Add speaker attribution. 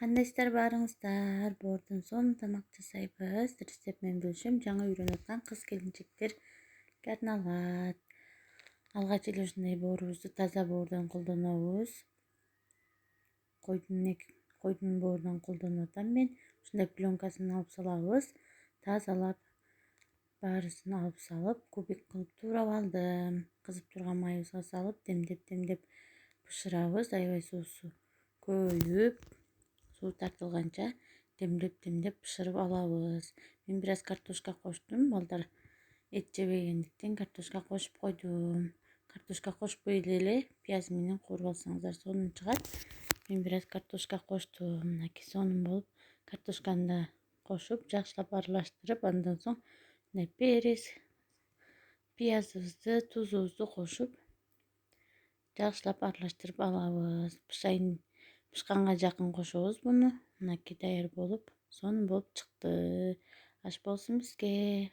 Speaker 1: Кандайсыздар барыңыздар? Бордон соң тамак жасайбыз. Рецепт менен бөлүшөм. Жаңы үйрөнүп аткан кыз келинчектерге арналат. Алгач эле ушундай боорубузду таза боордон колдонобуз. Койдун боордон колдонуп атам мен. Ушундай пленкасын алып салабыз. Тазалап баарысын алып салып, кубик кылып туурап алдым. Кызып турган майыбызга салып, демдеп бышырабыз. Аябай суусу көбөйүп, суу тартылганча демдеп бышырып алабыз. Мен бир аз картошка коштум. Балдар эт жебегендиктен картошка кошуп койдум. Картошка кошпой эле пияз менен кууруп алсаңыздар сонун чыгат. Мен бир аз картошка коштум. Мынакей сонун болуп, картошканы да кошуп, жакшылап аралаштырып, андан соң мындай перец, пиязыбызды, тузубузду кошуп, жакшылап аралаштырып алабыз. Пышканга жакын кошобуз буну. Мынакей даяр болуп, сонун болуп чыкты. Аш болсун бизге.